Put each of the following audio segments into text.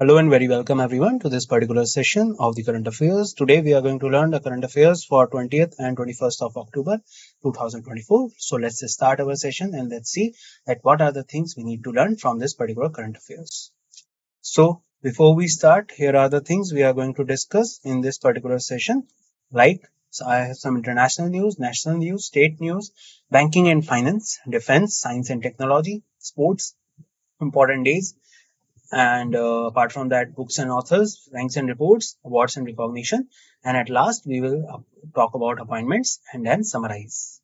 Hello and very welcome everyone to this particular session of the current affairs. Today we are going to learn the current affairs for 20th and 21st of October 2024. So let's start our session and let's see that what are the things we need to learn from this particular current affairs. So before we start, here are the things we are going to discuss in this particular session. So I have some international news, national news, state news, banking and finance, defense, science and technology, sports, important days, and apart from that, books and authors, ranks and reports, awards and recognition. And at last, we will talk about appointments and then summarize.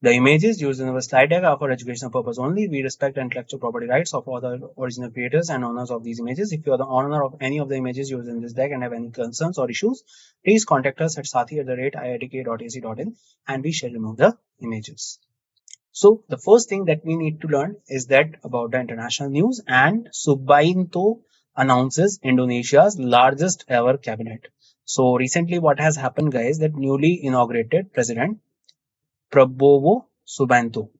The images used in our slide deck are for educational purpose only. We respect intellectual property rights of all the original creators and owners of these images. If you are the owner of any of the images used in this deck and have any concerns or issues, please contact us at sathi@iitk.ac.in and we shall remove the images. So the first thing that we need to learn is that about the international news, and Subainto announces Indonesia's largest ever cabinet. So recently what has happened, guys, that newly inaugurated President Prabowo Subianto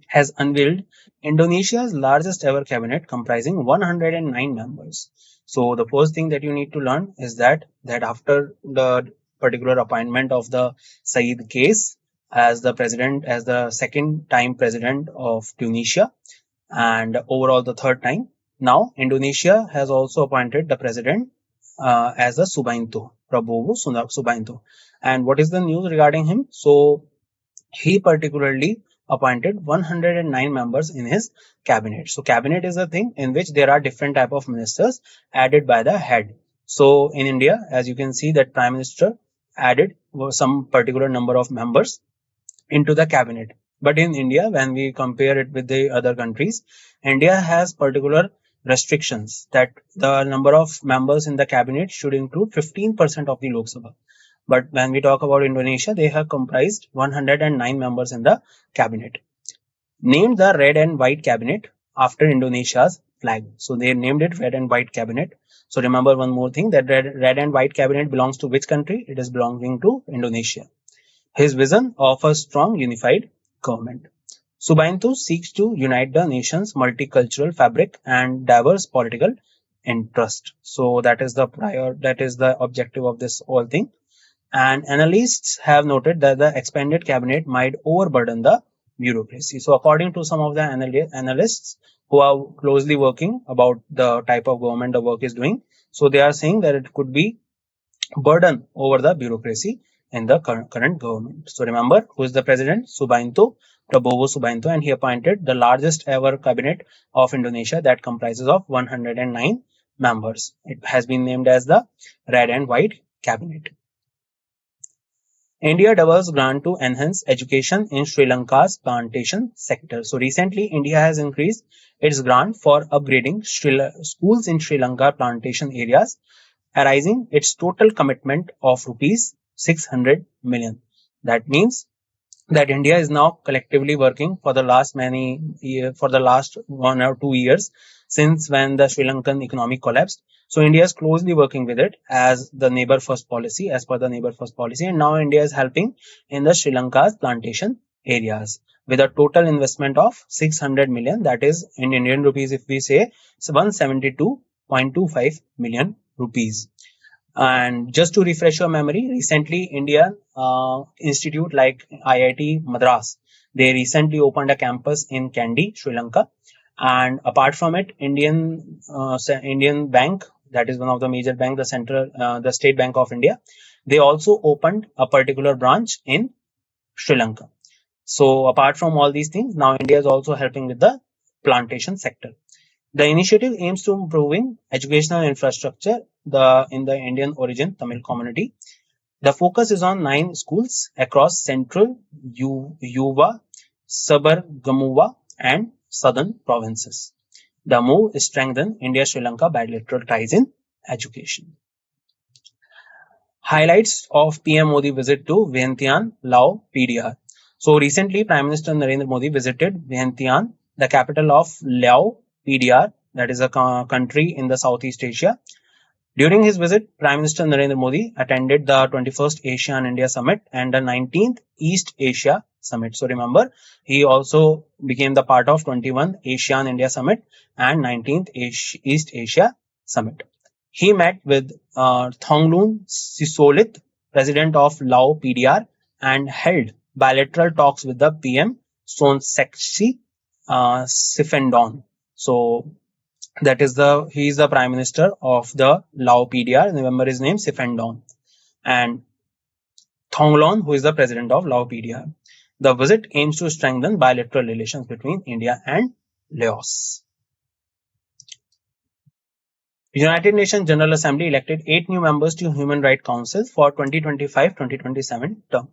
has unveiled Indonesia's largest ever cabinet comprising 109 members. So the first thing that you need to learn is that after the particular appointment of the Said case as the president, as the second time president of Tunisia, and overall the third time, now Indonesia has also appointed the president as the Subianto, Prabowo Subianto. And what is the news regarding him? So he particularly appointed 109 members in his cabinet. So cabinet is a thing in which there are different type of ministers added by the head. So in India, as you can see, that prime minister added some particular number of members into the cabinet. But in India, when we compare it with the other countries, India has particular restrictions that the number of members in the cabinet should include 15% of the Lok Sabha. But when we talk about Indonesia, they have comprised 109 members in the cabinet. Named the red and white cabinet after Indonesia's flag. So they named it red and white cabinet. So remember one more thing, that red and white cabinet belongs to which country? It is belonging to Indonesia. His vision of a strong unified government. Subianto seeks to unite the nation's multicultural fabric and diverse political interest. So that is the objective of this whole thing. And analysts have noted that the expanded cabinet might overburden the bureaucracy. So according to some of the analysts who are closely working about the type of government the work is doing, so they are saying that it could be burden over the bureaucracy in the current government. So remember, who is the president? Subianto, Prabowo Subianto, and he appointed the largest ever cabinet of Indonesia that comprises of 109 members. It has been named as the red and white cabinet. India doubles grant to enhance education in Sri Lanka's plantation sector. So recently, India has increased its grant for upgrading schools in Sri Lanka plantation areas, arising its total commitment of rupees 600 million. That means that India is now collectively working for the last 1 or 2 years since when the Sri Lankan economy collapsed. So India is closely working with it as per the neighbor first policy, and now India is helping in the Sri Lanka's plantation areas with a total investment of 600 million. That is in Indian rupees, if we say, it's 172.25 million rupees. And just to refresh your memory, recently Indian institute like IIT Madras, they recently opened a campus in Kandy, Sri Lanka. And apart from it, Indian Bank, that is one of the major bank, the State Bank of India, they also opened a particular branch in Sri Lanka. So apart from all these things, now India is also helping with the plantation sector. The initiative aims to improving educational infrastructure in the Indian origin Tamil community. The focus is on 9 schools across central, Yuva, Sabargamuwa, and southern provinces. The move strengthens India-Sri Lanka bilateral ties in education. Highlights of PM Modi visit to Vientiane, Laos, PDR. So recently, Prime Minister Narendra Modi visited Vientiane, the capital of Laos, PDR, that is a country in the Southeast Asia. During his visit, Prime Minister Narendra Modi attended the 21st ASEAN India Summit and the 19th East Asia Summit. So remember, he also became the part of 21 ASEAN India Summit and 19th East Asia Summit. He met with Thongloun Sisolit, president of Lao PDR, and held bilateral talks with the PM Sonseksi Sifendon. So that is he is the prime minister of the Lao PDR. Remember his name, Sifendon, and Thonglun, who is the president of Lao PDR. The visit aims to strengthen bilateral relations between India and Laos. United Nations General Assembly elected 8 new members to Human Rights Council for 2025-2027 term.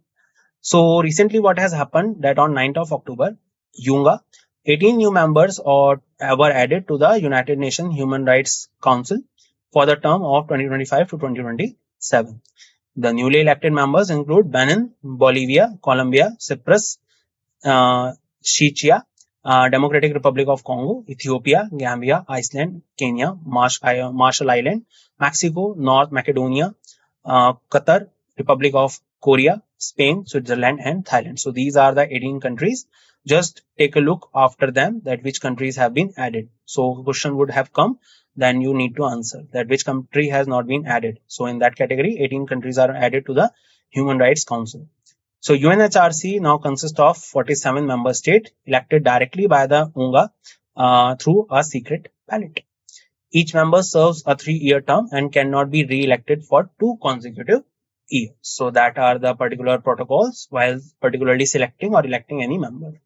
So recently what has happened that on 9th of October, Yunga, 18 new members were added to the United Nations Human Rights Council for the term of 2025 to 2027. The newly elected members include Benin, Bolivia, Colombia, Cyprus, Czechia, Democratic Republic of Congo, Ethiopia, Gambia, Iceland, Kenya, Marshall Island, Mexico, North Macedonia, Qatar, Republic of Korea, Spain, Switzerland, and Thailand. So these are the 18 countries. Just take a look after them that which countries have been added. So question would have come, then you need to answer that which country has not been added. So in that category, 18 countries are added to the Human Rights Council. So UNHRC now consists of 47 member states elected directly by the UNGA through a secret ballot. Each member serves a 3-year term and cannot be re-elected for 2 consecutive years. So that are the particular protocols while particularly selecting or electing any member.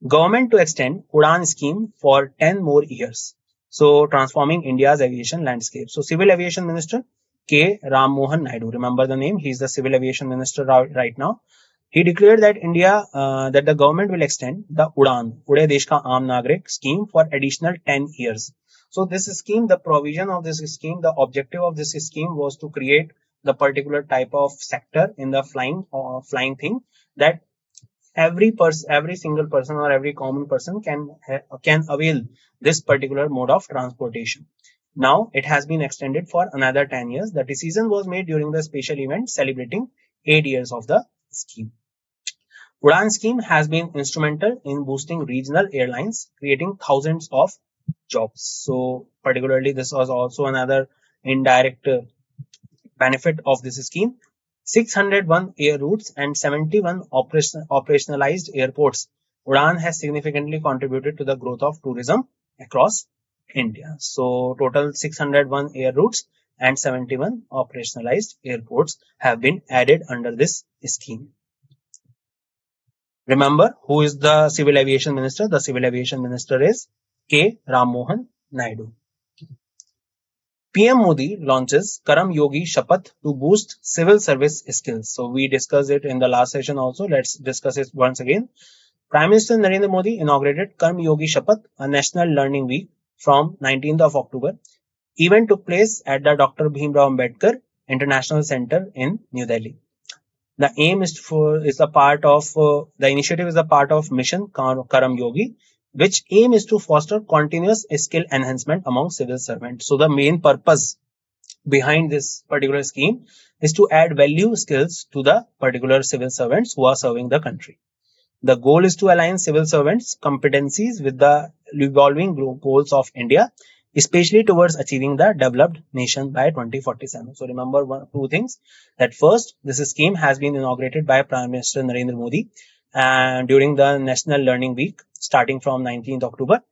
Government to extend Udan scheme for 10 more years. So transforming India's aviation landscape. So Civil Aviation Minister K. Ram Mohan Naidu, remember the name, he is the Civil Aviation Minister right now. He declared that that the government will extend the Udan, Ude Desh Ka Aam Nagrik scheme for additional 10 years. So this scheme, the provision of this scheme, the objective of this scheme was to create the particular type of sector in the flying thing that every single person or every common person can avail this particular mode of transportation. Now it has been extended for another 10 years. The decision was made during the special event celebrating 8 years of the scheme. Udan scheme has been instrumental in boosting regional airlines, creating thousands of jobs. So particularly this was also another indirect benefit of this scheme. 601 air routes and 71 operationalized airports. Udan has significantly contributed to the growth of tourism across India. So total 601 air routes and 71 operationalized airports have been added under this scheme. Remember, who is the Civil Aviation Minister? The Civil Aviation Minister is K. Ram Mohan Naidu. PM Modi launches Karam Yogi Shapath to boost civil service skills. So we discussed it in the last session also. Let's discuss it once again. Prime Minister Narendra Modi inaugurated Karam Yogi Shapath, a national learning week from 19th of October. Event took place at the Dr. Bhimrao Ambedkar International Center in New Delhi. The aim is the initiative is a part of Mission Karam Yogi, which aim is to foster continuous skill enhancement among civil servants. So the main purpose behind this particular scheme is to add value skills to the particular civil servants who are serving the country. The goal is to align civil servants' competencies with the evolving goals of India, especially towards achieving the developed nation by 2047. So remember two things. That first, this scheme has been inaugurated by Prime Minister Narendra Modi and during the National Learning Week starting from 19th October.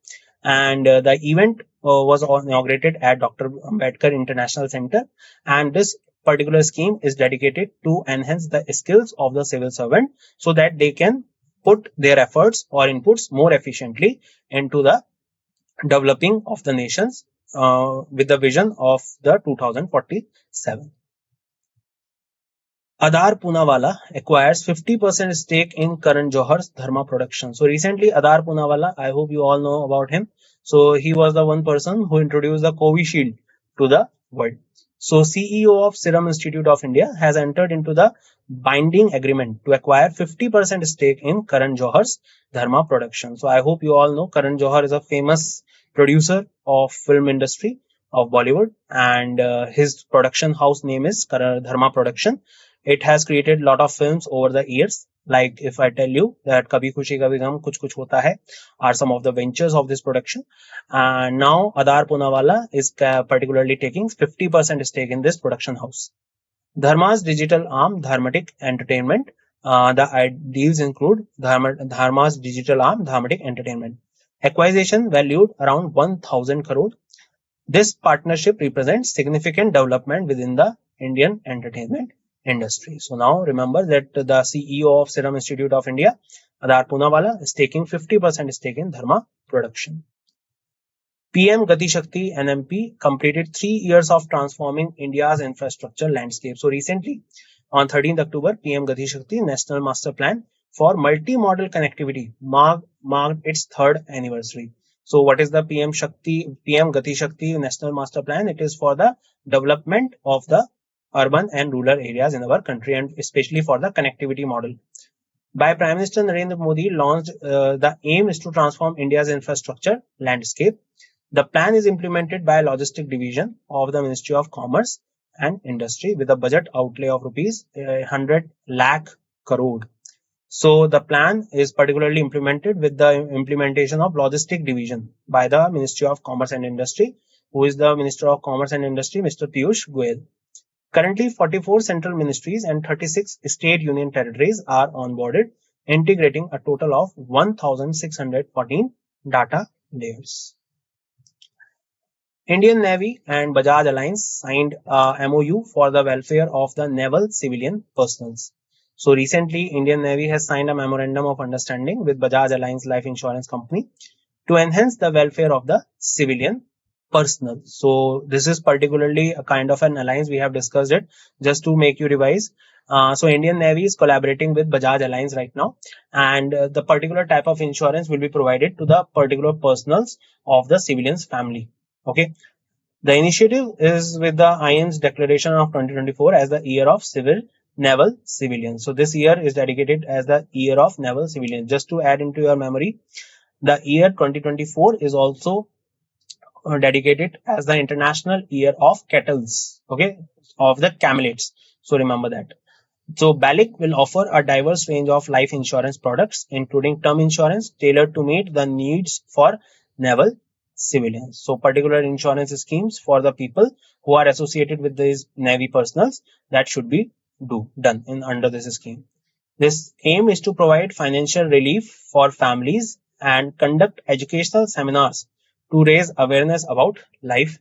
And the event was inaugurated at Dr. Ambedkar International Center. And this particular scheme is dedicated to enhance the skills of the civil servant so that they can put their efforts or inputs more efficiently into the developing of the nations with the vision of the 2047. Adar Poonawalla acquires 50% stake in Karan Johar's Dharma production. So recently Adar Poonawalla, I hope you all know about him. So he was the one person who introduced the Covishield to the world. So CEO of Serum Institute of India has entered into the binding agreement to acquire 50% stake in Karan Johar's Dharma production. So I hope you all know Karan Johar is a famous producer of film industry of Bollywood, and his production house name is Dharma Production. It has created a lot of films over the years. Like if I tell you that Kabhi Khushi Kabhi Gham Kuch Kuch Hota Hai are some of the ventures of this production. And now Adar Poonawalla is particularly taking 50% stake in this production house. Dharma's digital arm, Dharmatic Entertainment. The deals include Dharma's digital arm, Dharmatic Entertainment. Acquisition valued around 1,000 crore. This partnership represents significant development within the Indian entertainment industry. So now remember that the CEO of Serum Institute of India, Adar Poonawalla, is taking 50% stake in Dharma Production. PM Gati Shakti NMP completed 3 years of transforming India's infrastructure landscape. So recently, on 13th October, PM Gati Shakti National Master Plan for Multi-Modal Connectivity marked its third anniversary. So what is the PM Gati Shakti National Master Plan? It is for the development of the urban and rural areas in our country, and especially for the connectivity model. By Prime Minister Narendra Modi launched, the aim is to transform India's infrastructure landscape. The plan is implemented by Logistic Division of the Ministry of Commerce and Industry with a budget outlay of rupees 100 lakh crore. So the plan is particularly implemented with the implementation of Logistic Division by the Ministry of Commerce and Industry, who is the Minister of Commerce and Industry, Mr. Piyush Goyal. Currently, 44 central ministries and 36 state union territories are onboarded, integrating a total of 1,614 data layers. Indian Navy and Bajaj Alliance signed a MOU for the welfare of the naval civilian personnels. So recently, Indian Navy has signed a memorandum of understanding with Bajaj Alliance Life Insurance Company to enhance the welfare of the civilian personnel. So this is particularly a kind of an alliance. We have discussed it just to make you revise. So Indian Navy is collaborating with Bajaj Alliance right now, and the particular type of insurance will be provided to the particular personnels of the civilians family. Okay. The initiative is with the IN's declaration of 2024 as the year of civil naval civilians. So this year is dedicated as the year of naval civilians. Just to add into your memory, the year 2024 is also dedicated as the international year of kettles, okay, of the camelids. So remember that. So BALIC will offer a diverse range of life insurance products, including term insurance tailored to meet the needs for naval civilians. So particular insurance schemes for the people who are associated with these Navy personals that should be done under this scheme. This aim is to provide financial relief for families and conduct educational seminars to raise awareness about life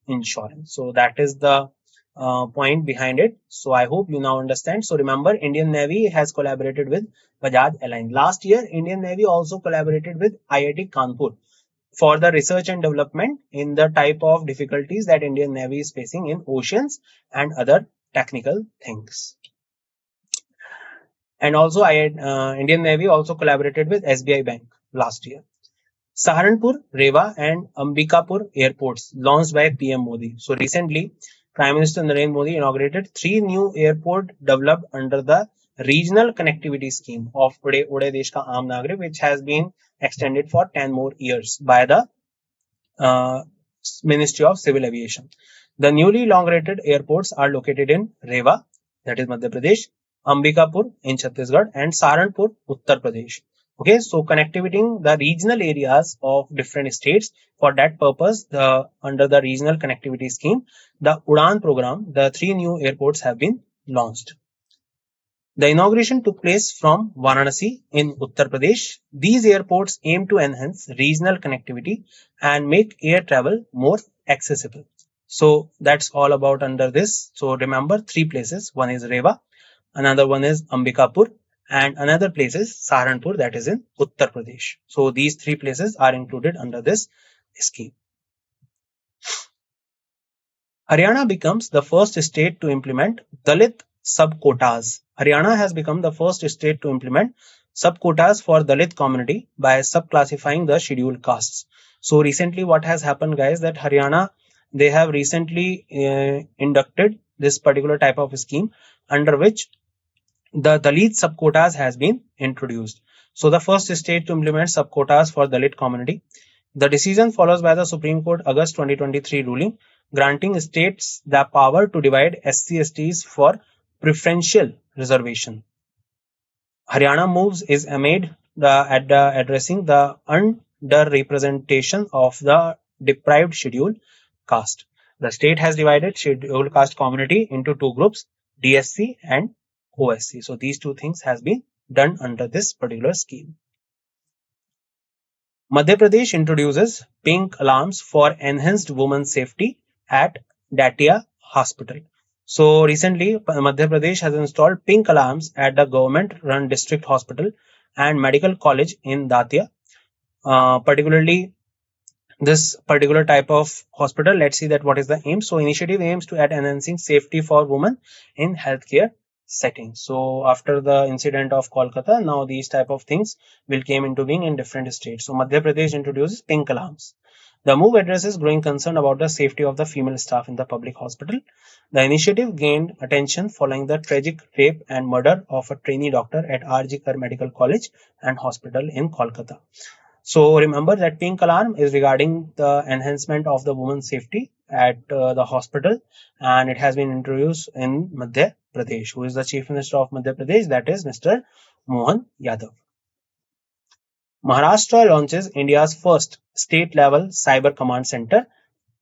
insurance. So that is the point behind it. So I hope you now understand. So remember, Indian Navy has collaborated with Bajaj Alliance. Last year, Indian Navy also collaborated with IIT Kanpur for the research and development in the type of difficulties that Indian Navy is facing in oceans and other technical things. And also Indian Navy also collaborated with SBI Bank last year. Saharanpur, Rewa and Ambikapur airports launched by PM Modi. So recently, Prime Minister Narendra Modi inaugurated 3 new airports developed under the Regional Connectivity Scheme of Ude Desh Ka Aam Nagrik, which has been extended for 10 more years by the Ministry of Civil Aviation. The newly inaugurated airports are located in Rewa, that is Madhya Pradesh, Ambikapur in Chhattisgarh, and Saharanpur, Uttar Pradesh. Okay, so connectivity the regional areas of different states. For that purpose, under the regional connectivity scheme, the UDAN program, the 3 new airports have been launched. The inauguration took place from Varanasi in Uttar Pradesh. These airports aim to enhance regional connectivity and make air travel more accessible. So that's all about under this. So remember 3 places. One is Rewa, another one is Ambikapur, and another place is Saharanpur, that is in Uttar Pradesh. So these 3 places are included under this scheme. Haryana becomes the first state to implement Dalit sub-quotas. Haryana has become the first state to implement sub-quotas for Dalit community by subclassifying the scheduled castes. So recently what has happened, guys, that Haryana, they have recently inducted this particular type of scheme under which the Dalit sub-quotas has been introduced. So the first state to implement sub-quotas for Dalit community. The decision follows by the Supreme Court August 2023 ruling granting states the power to divide SC/STs for preferential reservation. Haryana moves is amid addressing the underrepresentation of the deprived scheduled caste. The state has divided scheduled caste community into two groups, DSC and OSC. So these two things has been done under this particular scheme. Madhya Pradesh introduces pink alarms for enhanced women's safety at Datia Hospital. So recently, Madhya Pradesh has installed pink alarms at the government-run district hospital and medical college in Datia. Particularly, this particular type of hospital, let's see that what is the aim. So initiative aims to add enhancing safety for women in healthcare settings. So after the incident of Kolkata, now these type of things will came into being in different states. So Madhya Pradesh introduces pink alarms. The move addresses growing concern about the safety of the female staff in the public hospital. The initiative gained attention following the tragic rape and murder of a trainee doctor at RG Kar Medical College and Hospital in Kolkata. So remember that pink alarm is regarding the enhancement of the women's safety at the hospital, and it has been introduced in Madhya Pradesh. Who is the Chief Minister of Madhya Pradesh? That is Mr. Mohan Yadav. Maharashtra launches India's first state-level cyber command center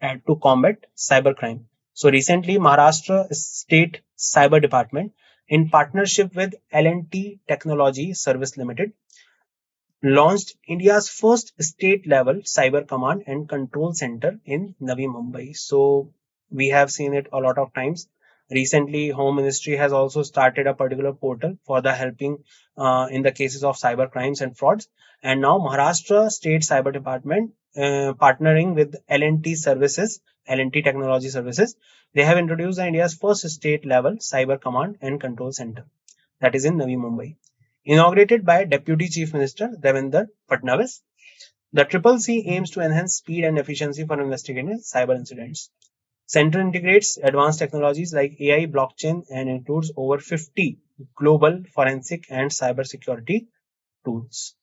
and to combat cybercrime. So recently, Maharashtra State Cyber Department, in partnership with L&T Technology Service Limited, launched India's first state-level cyber command and control center in Navi Mumbai. So we have seen it a lot of times. Recently, Home Ministry has also started a particular portal for the helping in the cases of cyber crimes and frauds. And now Maharashtra State Cyber Department, partnering with L&T Services, L&T Technology Services, they have introduced India's first state-level cyber command and control center, that is in Navi Mumbai. Inaugurated by Deputy Chief Minister Devendra Fadnavis, the Triple C aims to enhance speed and efficiency for investigating cyber incidents. Center integrates advanced technologies like AI, blockchain, and includes over 50 global forensic and cyber security tools.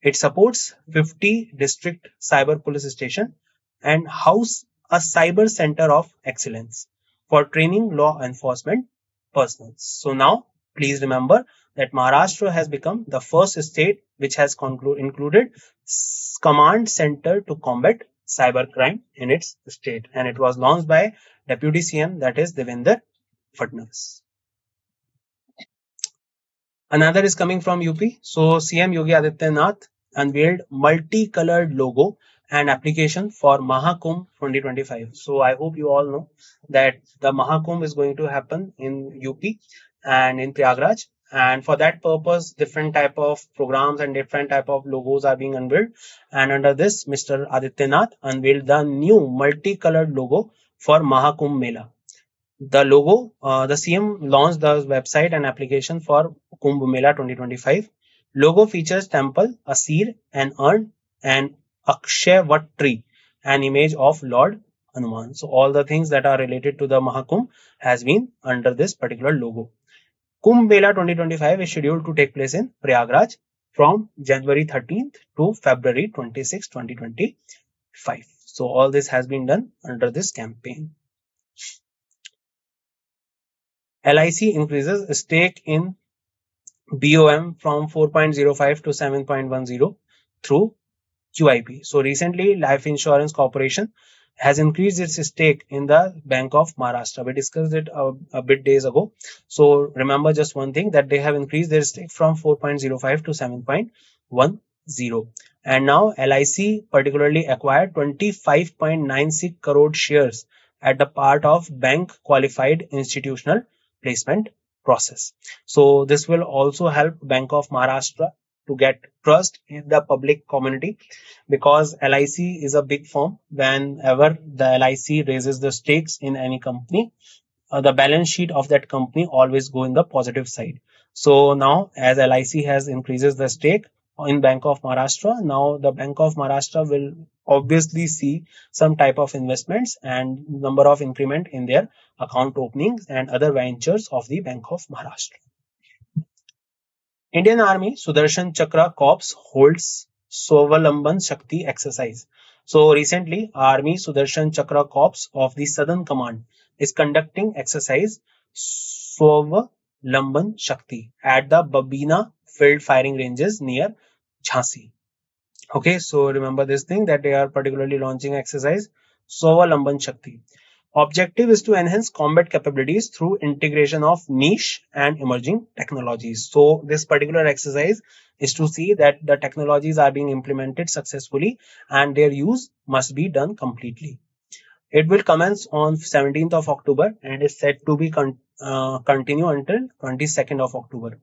It supports 50 district cyber police stations and house a cyber center of excellence for training law enforcement personnel. So now, please remember that Maharashtra has become the first state which has included command center to combat cybercrime in its state, and it was launched by Deputy CM, that is Devendra Fadnavis. Another is coming from UP. So CM Yogi Adityanath unveiled multicolored logo and application for Mahakumbh 2025. So I hope you all know that the Mahakumbh is going to happen in UP and in Prayagraj. And for that purpose, different type of programs and different type of logos are being unveiled. And under this, Mr. Adityanath unveiled the new multicolored logo for Mahakumbh Mela. The logo, the CM launched the website and application for Kumbh Mela 2025. Logo features temple, a seer, an urn, and Akshay tree, an image of Lord Hanuman. So all the things that are related to the Mahakumbh has been under this particular logo. Kumbh Mela 2025 is scheduled to take place in Prayagraj from January 13th to February 26, 2025. So all this has been done under this campaign. LIC increases stake in BOM from 4.05 to 7.10 through QIP. So recently, Life Insurance Corporation has increased its stake in the Bank of Maharashtra. We discussed it a bit days ago. So remember just one thing, that they have increased their stake from 4.05 to 7.10. And now LIC particularly acquired 25.96 crore shares at the part of bank qualified institutional placement process. So this will also help Bank of Maharashtra to get trust in the public community, because LIC is a big firm. Whenever the LIC raises the stakes in any company, the balance sheet of that company always go in the positive side. So now as LIC has increases the stake in Bank of Maharashtra, now the Bank of Maharashtra will obviously see some type of investments and number of increment in their account openings and other ventures of the Bank of Maharashtra. Indian Army Sudarshan Chakra Corps holds Swavalamban Shakti exercise. So recently, Army Sudarshan Chakra Corps of the Southern Command is conducting exercise Lamban Shakti at the Babina Field Firing Ranges near Jhansi. Okay, so remember this thing that they are particularly launching exercise Sova Lamban Shakti. Objective is to enhance combat capabilities through integration of niche and emerging technologies. So this particular exercise is to see that the technologies are being implemented successfully and their use must be done completely. It will commence on 17th of October and is set to be continue until 22nd of October.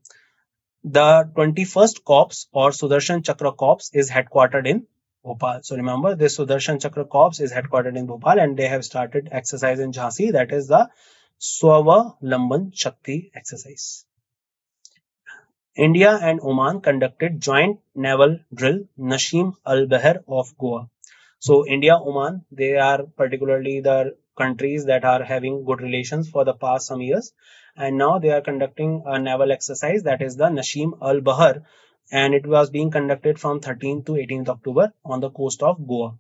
The 21st Corps or Sudarshan Chakra Corps is headquartered in Bhopal. So remember, this Sudarshan Chakra Corps is headquartered in Bhopal and they have started exercise in Jhansi, that is the Swavalamban Shakti exercise. India and Oman conducted joint naval drill Nashim al-Bahr of Goa. So India, Oman, they are particularly the countries that are having good relations for the past some years, and now they are conducting a naval exercise, that is the Nashim al-Bahr, and it was being conducted from 13th to 18th October on the coast of Goa.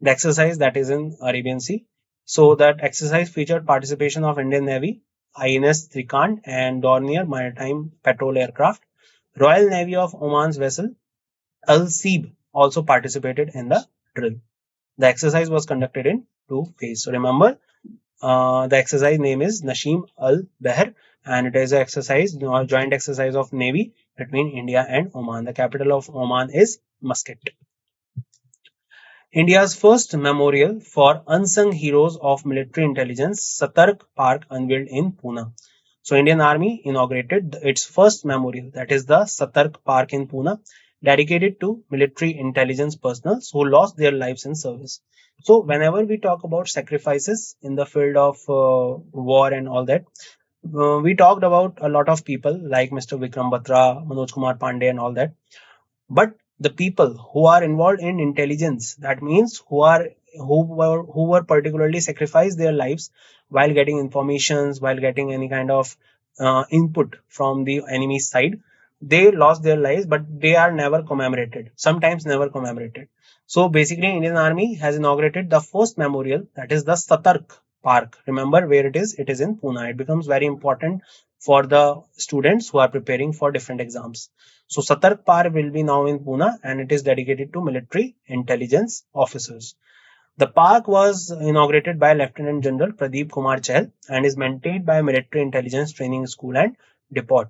The exercise that is in Arabian Sea. So that exercise featured participation of Indian Navy, INS Trikand and Dornier maritime patrol aircraft. Royal Navy of Oman's vessel Al Seeb also participated in the drill. The exercise was conducted in two phases. So remember, the exercise name is Nashim Al Bahr, and it is an exercise, joint exercise of Navy between India and Oman. The capital of Oman is Muscat. India's first memorial for unsung heroes of military intelligence, Satark Park, unveiled in Pune. So Indian Army inaugurated its first memorial, that is the Satark Park in Pune, dedicated to military intelligence personnel who lost their lives in service. So whenever we talk about sacrifices in the field of war and all that, we talked about a lot of people like Mr. Vikram Batra, Manoj Kumar Pandey and all that. But the people who are involved in intelligence, that means who were particularly sacrificed their lives while getting informations, while getting any kind of input from the enemy side, they lost their lives, but they are never commemorated, sometimes never commemorated. So basically Indian Army has inaugurated the first memorial, that is the Satark Park. Remember where it is? It is in Pune. It becomes very important for the students who are preparing for different exams. So Satark Park will be now in Pune and it is dedicated to military intelligence officers. The park was inaugurated by Lieutenant General Pradeep Kumar Chahal and is maintained by Military Intelligence Training School and Depot.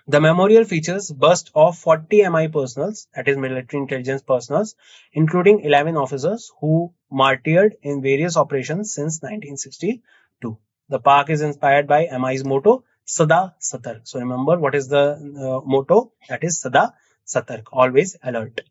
The memorial features bust of 40 MI personals, that is military intelligence personals, including 11 officers who martyred in various operations since 1962. The park is inspired by MI's motto, Sada Satark. So remember what is the motto? That is Sada Satark, always alert.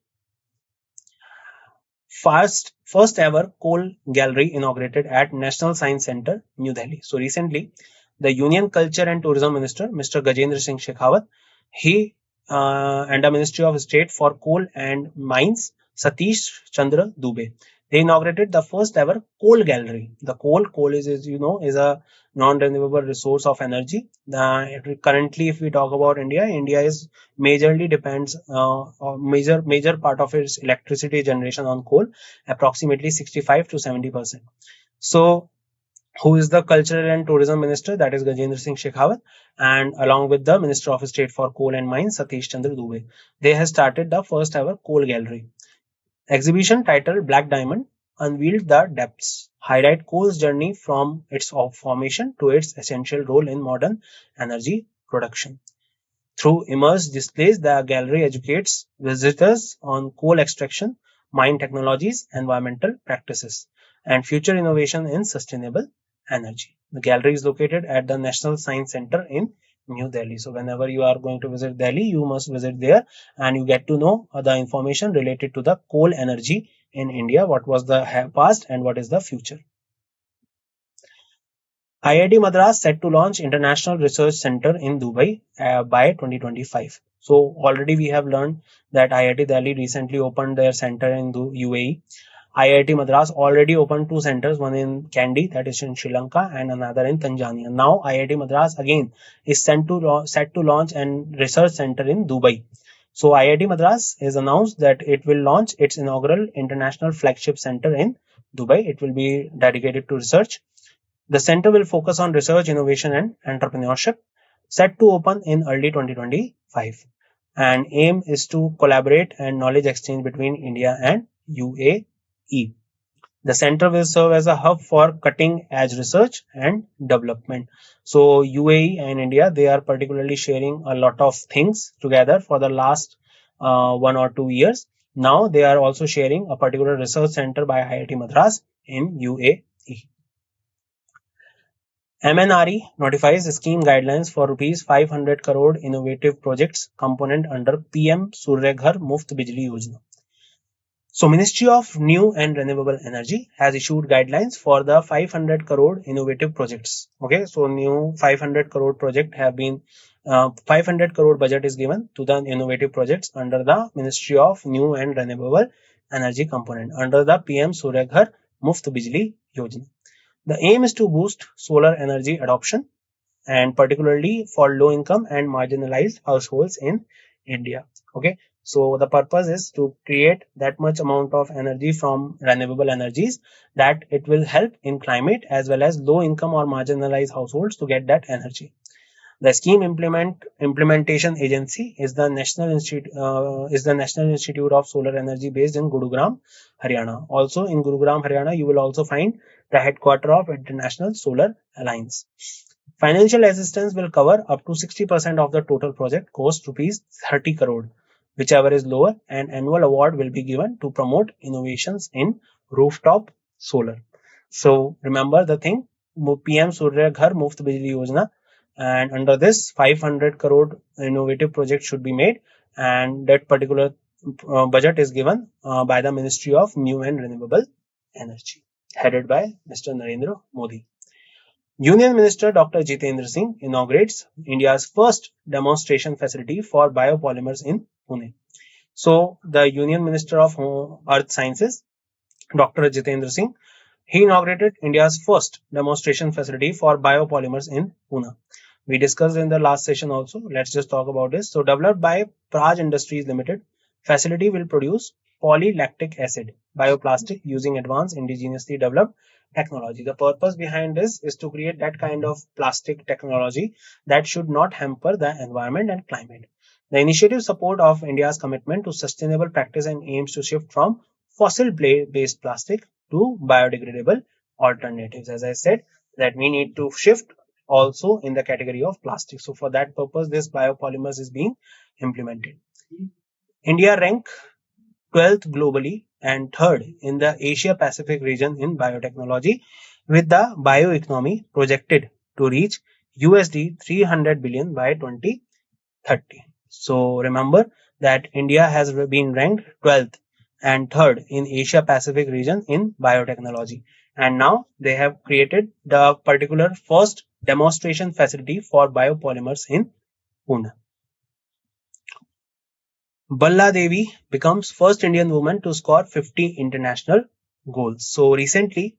First ever coal gallery inaugurated at National Science Centre, New Delhi. So recently, the Union Culture and Tourism Minister, Mr. Gajendra Singh Shekhawat, he and the Ministry of State for Coal and Mines, Satish Chandra Dubey, they inaugurated the first ever coal gallery. The coal is, as you know, is a non-renewable resource of energy. Currently, if we talk about India, India is majorly depends major part of its electricity generation on coal, approximately 65 to 70%. So who is the Cultural and Tourism Minister? That is Gajendra Singh Shekhawat, and along with the Minister of State for Coal and Mines, Satish Chandra Dubey, they have started the first ever coal gallery. Exhibition titled Black Diamond unveiled the depths, highlight coal's journey from its formation to its essential role in modern energy production. Through immersive displays, the gallery educates visitors on coal extraction, mine technologies, environmental practices, and future innovation in sustainable energy. The gallery is located at the National Science Centre in New Delhi. So whenever you are going to visit Delhi, you must visit there and you get to know the information related to the coal energy in India, what was the past and what is the future. IIT Madras set to launch International Research Center in Dubai by 2025. So already we have learned that IIT Delhi recently opened their center in UAE. IIT Madras already opened two centers, one in Kandy, that is in Sri Lanka, and another in Tanzania. Now IIT Madras again is set to launch an research center in Dubai. So IIT Madras has announced that it will launch its inaugural international flagship center in Dubai. It will be dedicated to research. The center will focus on research, innovation, and entrepreneurship. set to open in early 2025. And aim is to collaborate and knowledge exchange between India and UAE. The center will serve as a hub for cutting edge research and development. So UAE and India, they are particularly sharing a lot of things together for the last 1 or 2 years. Now they are also sharing a particular research center by IIT Madras in UAE. MNRE notifies scheme guidelines for rupees 500 crore innovative projects component under PM Surya Ghar Muft Bijli Yojana. So Ministry of New and Renewable Energy has issued guidelines for the 500 crore innovative projects. Okay, so new 500 crore project have been 500 crore budget is given to the innovative projects under the Ministry of New and Renewable Energy component under the PM Surya Ghar Muft Bijli Yojana. The aim is to boost solar energy adoption and particularly for low income and marginalized households in India. Okay, so the purpose is to create that much amount of energy from renewable energies that it will help in climate as well as low income or marginalized households to get that energy. The scheme implementation agency is the National Institute of Solar Energy based in Gurugram, Haryana. Also in Gurugram, Haryana, you will also find the headquarter of International Solar Alliance. Financial assistance will cover up to 60% of the total project cost rupees 30 crore, whichever is lower, and annual award will be given to promote innovations in rooftop solar. So remember the thing, PM Surya Ghar Muft Bijli Yojana, and under this 500 crore innovative project should be made, and that particular budget is given by the Ministry of New and Renewable Energy, headed by Mr. Narendra Modi. Union Minister Dr. Jitendra Singh inaugurates India's first demonstration facility for biopolymers in Pune. So, the Union Minister of Earth Sciences, Dr. Jitendra Singh, he inaugurated India's first demonstration facility for biopolymers in Pune. We discussed in the last session also. Let's just talk about this. So, developed by Praj Industries Limited, facility will produce polylactic acid bioplastic using advanced indigenously developed technology. The purpose behind this is to create that kind of plastic technology that should not hamper the environment and climate. The initiative support of India's commitment to sustainable practice and aims to shift from fossil-based plastic to biodegradable alternatives. As I said, that we need to shift also in the category of plastic. So for that purpose, this biopolymers is being implemented. India ranked 12th globally and 3rd in the Asia Pacific region in biotechnology, with the bioeconomy projected to reach USD 300 billion by 2030. So remember that India has been ranked 12th and 3rd in Asia Pacific region in biotechnology, and now they have created the particular first demonstration facility for biopolymers in Pune. Balla Devi becomes first Indian woman to score 50 international goals. So recently,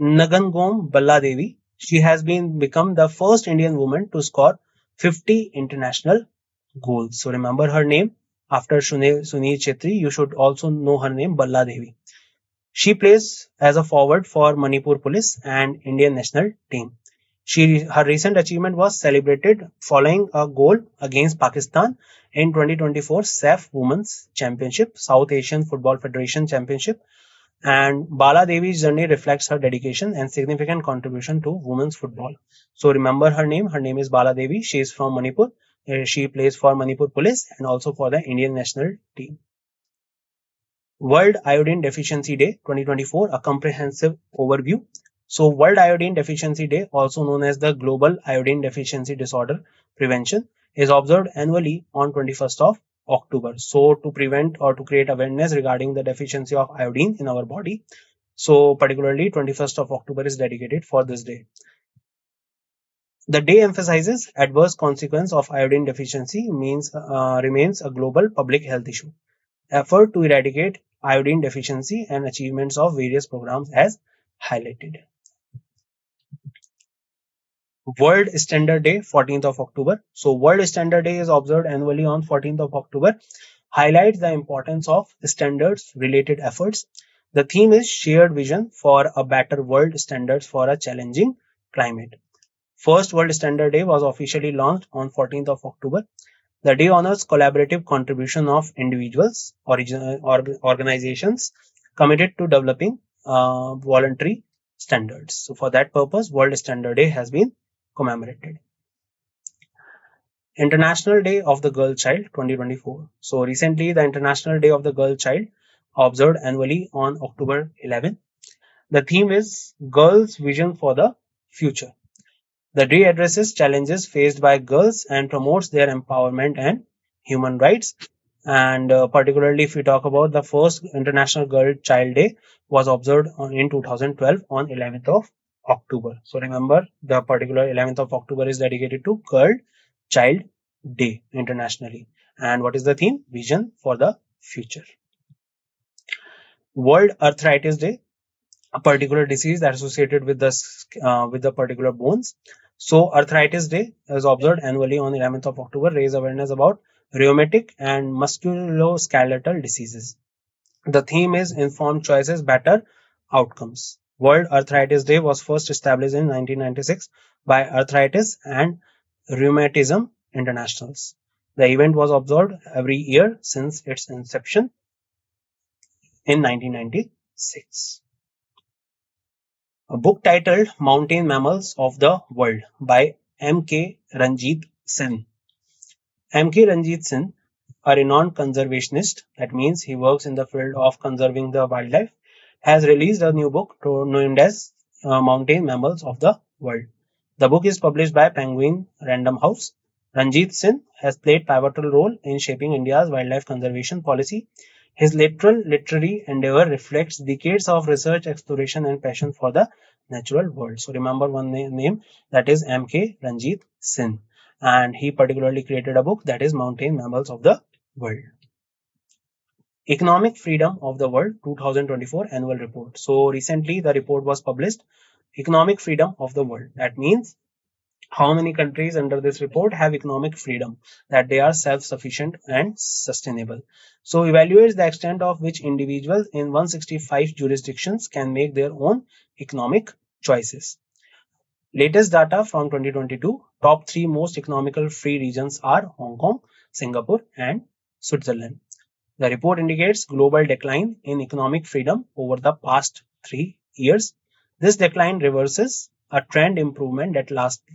Nagangom Balla Devi, she has become the first Indian woman to score 50 international goals. So remember her name. After Sunil Chetri, you should also know her name, Balla Devi. She plays as a forward for Manipur Police and Indian national team. Her recent achievement was celebrated following a goal against Pakistan in 2024 SAF Women's Championship, South Asian Football Federation Championship. And Bala Devi's journey reflects her dedication and significant contribution to women's football. So remember her name. Her name is Bala Devi. She is from Manipur. She plays for Manipur Police and also for the Indian national team. World Iodine Deficiency Day 2024, a comprehensive overview. So World Iodine Deficiency Day, also known as the Global Iodine Deficiency Disorder Prevention, is observed annually on 21st of October. So to prevent or to create awareness regarding the deficiency of iodine in our body. So particularly 21st of October is dedicated for this day. The day emphasizes adverse consequence of iodine deficiency remains a global public health issue. Effort to eradicate iodine deficiency and achievements of various programs as highlighted. World Standard Day, 14th of October. So World Standard Day is observed annually on 14th of October. Highlights the importance of standards related efforts. The theme is shared vision for a better world standards for a challenging climate. First World Standard Day was officially launched on 14th of October. The day honors collaborative contribution of individuals, organizations committed to developing voluntary standards. So for that purpose, World Standard Day has been commemorated. International Day of the Girl Child 2024. So recently, the International Day of the Girl Child observed annually on October 11. The theme is Girls' Vision for the Future. The day addresses challenges faced by girls and promotes their empowerment and human rights. And particularly, if we talk about the first International Girl Child Day was observed in 2012 on 11th of October. So remember, the particular 11th of October is dedicated to Girl Child Day internationally. And what is the theme? Vision for the future. World Arthritis Day, a particular disease that is associated with the particular bones. So Arthritis Day is observed annually on 11th of October, raise awareness about rheumatic and musculoskeletal diseases. The theme is Informed Choices, Better Outcomes. World Arthritis Day was first established in 1996 by Arthritis and Rheumatism Internationals. The event was observed every year since its inception in 1996. A book titled Mountain Mammals of the World by M.K. Ranjit Singh. M.K. Ranjit Singh, a renowned conservationist, that means he works in the field of conserving the wildlife, has released a new book named as Mountain Mammals of the World. The book is published by Penguin Random House. Ranjit Singh has played pivotal role in shaping India's wildlife conservation policy. His literary endeavor reflects decades of research, exploration, and passion for the natural world. So remember one name, that is M.K. Ranjit Singh, and he particularly created a book that is Mountain Mammals of the World. Economic Freedom of the World 2024 Annual Report. So recently the report was published, Economic Freedom of the World. That means how many countries under this report have economic freedom, that they are self-sufficient and sustainable. So evaluates the extent of which individuals in 165 jurisdictions can make their own economic choices. Latest data from 2022, top 3 most economical free regions are Hong Kong, Singapore and Switzerland. The report indicates global decline in economic freedom over the past 3 years. This decline reverses a trend improvement that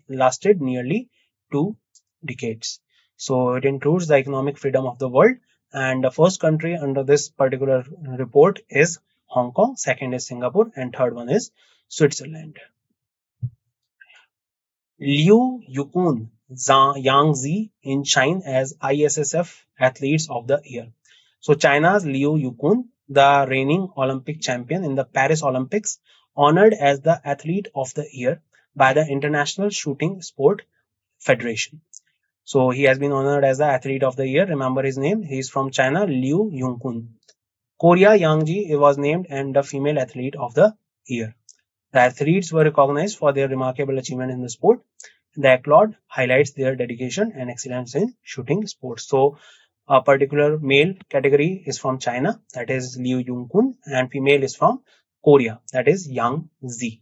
lasted nearly 2 decades. So it includes the economic freedom of the world, and the first country under this particular report is Hong Kong, second is Singapore, and third one is Switzerland. Liu Yukun, Yang Zi in China as ISSF Athletes of the Year. So China's Liu Yukun, the reigning Olympic champion in the Paris Olympics, honored as the Athlete of the Year by the International Shooting Sport Federation. So he has been honored as the Athlete of the Year. Remember his name. He is from China, Liu Yukun. Korea Yang Ji was named and the Female Athlete of the Year. The athletes were recognized for their remarkable achievement in the sport. The accolade highlights their dedication and excellence in shooting sports. So a particular male category is from China, that is Liu Yungkun, and female is from Korea, that is Yang Zi.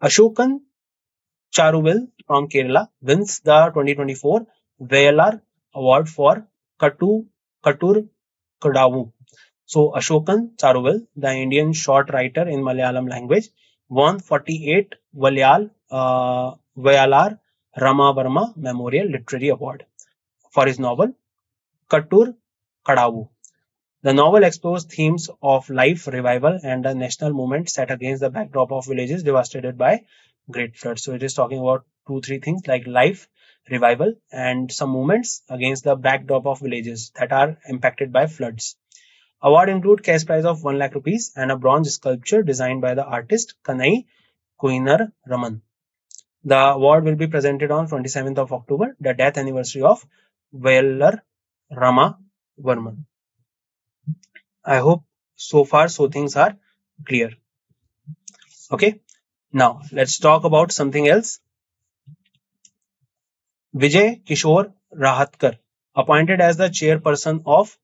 Ashokan Charuvil from Kerala wins the 2024 Vayalar Award for Katur Kadavu. So Ashokan Charuvil, the Indian short writer in Malayalam language, won 48 Vayalar Ramavarma Memorial Literary Award for his novel Katur Kadavu. The novel explores themes of life, revival, and the national movement set against the backdrop of villages devastated by great floods. So it is talking about 2-3 things like life, revival, and some movements against the backdrop of villages that are impacted by floods. Award include cash prize of 1 lakh rupees and a bronze sculpture designed by the artist Kanai Kuinar Raman. The award will be presented on 27th of October, the death anniversary of Vayalar Rama Varman. I hope so far things are clear. Okay, now let's talk about something else. Vijay Kishore Rahatkar, appointed as the chairperson of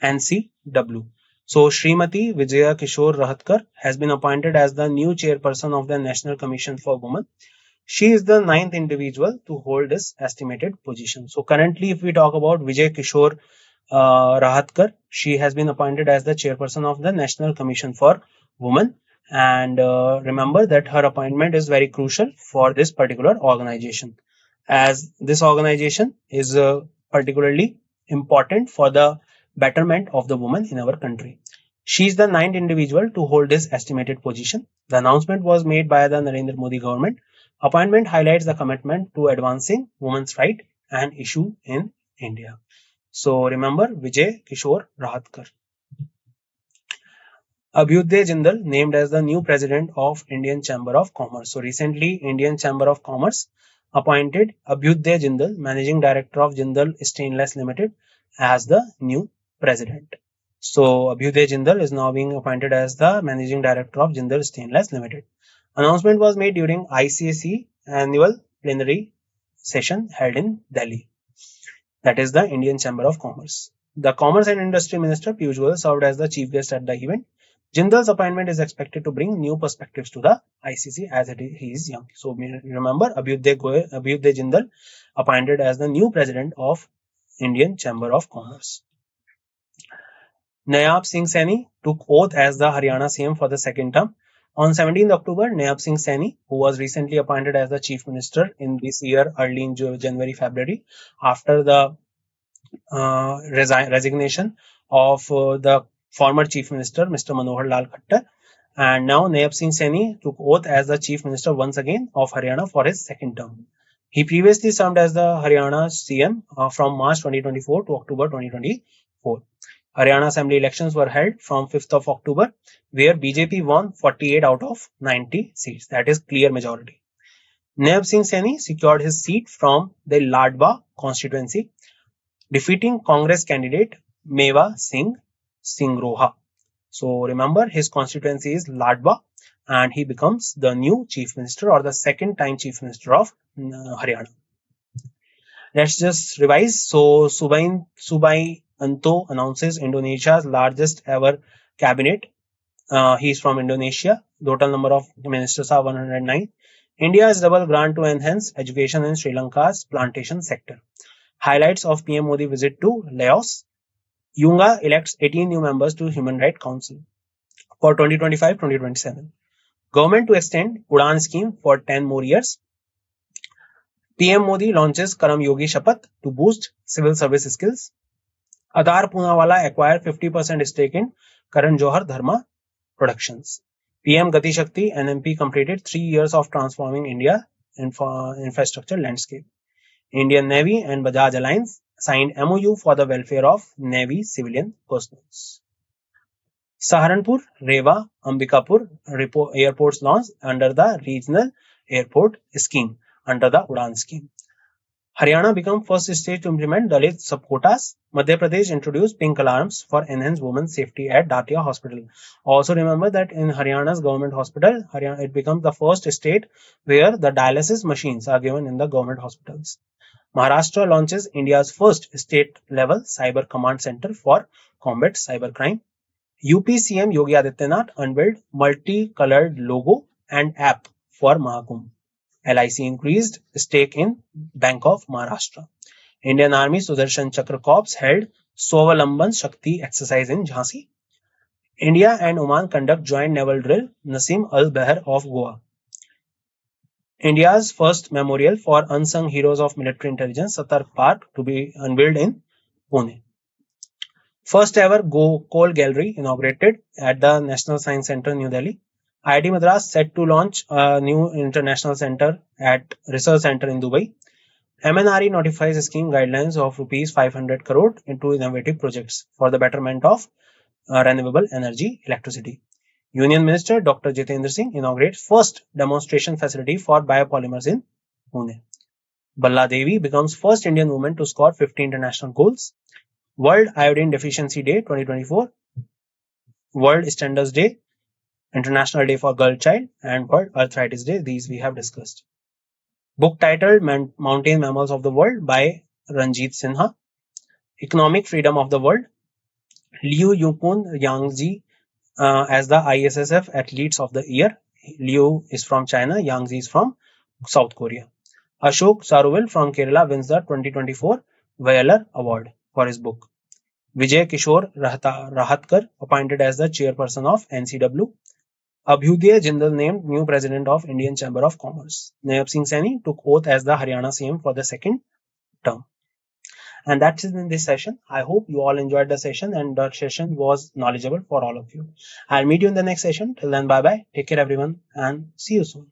NCW. So Srimati Vijaya Kishore Rahatkar has been appointed as the new chairperson of the National Commission for Women. She is the ninth individual to hold this estimated position. So currently, if we talk about Vijay Kishore Rahatkar, she has been appointed as the chairperson of the National Commission for Women. And remember that her appointment is very crucial for this particular organization, as this organization is particularly important for the betterment of the women in our country. She is the ninth individual to hold this estimated position. The announcement was made by the Narendra Modi government. Appointment highlights the commitment to advancing women's rights and issue in India. So remember Vijay Kishore Rahatkar. Abhyuday Jindal named as the new president of Indian Chamber of Commerce. So recently, Indian Chamber of Commerce appointed Abhyuday Jindal, managing director of Jindal Stainless Limited, as the new president. So Abhyuday Jindal is now being appointed as the managing director of Jindal Stainless Limited. Announcement was made during ICSE annual plenary session held in Delhi. That is the Indian Chamber of Commerce. The Commerce and Industry Minister Piyush Goyal served as the chief guest at the event. Jindal's appointment is expected to bring new perspectives to the ICC as he is young. So remember Abhyuday Jindal appointed as the new president of Indian Chamber of Commerce. Nayab Singh Saini took oath as the Haryana CM for the second term. On 17th October, Nayab Singh Saini, who was recently appointed as the chief minister in this year, early in January, February, after the resignation of the former chief minister, Mr. Manohar Lal Khattar. And now Nayab Singh Saini took oath as the chief minister once again of Haryana for his second term. He previously served as the Haryana CM from March 2024 to October 2024. Haryana Assembly elections were held from 5th of October, where BJP won 48 out of 90 seats. That is clear majority. Nayab Singh Saini secured his seat from the Ladwa constituency, defeating Congress candidate Meva Singh Singroha. So remember, his constituency is Ladwa, and he becomes the new chief minister or the second time chief minister of Haryana. Let's just revise. So Subai Anto announces Indonesia's largest ever cabinet. He is from Indonesia. Total number of ministers are 109. India's double grant to enhance education in Sri Lanka's plantation sector. Highlights of PM Modi visit to Laos. Yunga elects 18 new members to Human Rights Council for 2025-2027. Government to extend Udan scheme for 10 more years. PM Modi launches Karam Yogi Shapath to boost civil service skills. Adar Poonawalla acquired 50% stake in Karan Johar Dharma Productions. PM Gati Shakti NMP completed 3 years of transforming India infrastructure landscape. Indian Navy and Bajaj Alliance signed MOU for the welfare of Navy civilian personnel. Saharanpur, Rewa, Ambikapur airports launched under the Regional Airport Scheme under the Udan scheme. Haryana became first state to implement Dalit subquotas. Madhya Pradesh introduced pink alarms for enhanced women's safety at Datia Hospital. Also remember that in Haryana's government hospital, it becomes the first state where the dialysis machines are given in the government hospitals. Maharashtra launches India's first state-level cyber command center for combat cybercrime. UP CM Yogi Adityanath unveiled multi-colored logo and app for Mahakumbh. LIC increased stake in Bank of Maharashtra. Indian Army Sudarshan Chakra Corps held Swavalamban Shakti exercise in Jhansi. India and Oman conduct joint naval drill Nasim Al Bahr of Goa. India's first memorial for unsung heroes of military intelligence, Satark Park, to be unveiled in Pune. First ever coal gallery inaugurated at the National Science Centre, New Delhi. IIT Madras set to launch a new international center at research center in Dubai. MNRE notifies scheme guidelines of rupees 500 crore into innovative projects for the betterment of renewable energy electricity. Union Minister Dr. Jitendra Singh inaugurates first demonstration facility for biopolymers in Pune. Balla Devi becomes first Indian woman to score 50 international goals. World Iodine Deficiency Day 2024. World Standards Day, International Day for Girl Child, and World Arthritis Day. These we have discussed. Book titled Mountain Mammals of the World by Ranjit Sinha. Economic Freedom of the World. Liu Yupun Yangzi as the ISSF Athletes of the Year. Liu is from China, Yangzi is from South Korea. Ashok Saruvel from Kerala wins the 2024 Whaler Award for his book. Vijay Kishore Rahatkar appointed as the chairperson of NCW. Abhyuday Jindal named new president of Indian Chamber of Commerce. Nayaab Singh Saini took oath as the Haryana CM for the second term. And that's it in this session. I hope you all enjoyed the session and the session was knowledgeable for all of you. I'll meet you in the next session. Till then, bye bye. Take care, everyone, and see you soon.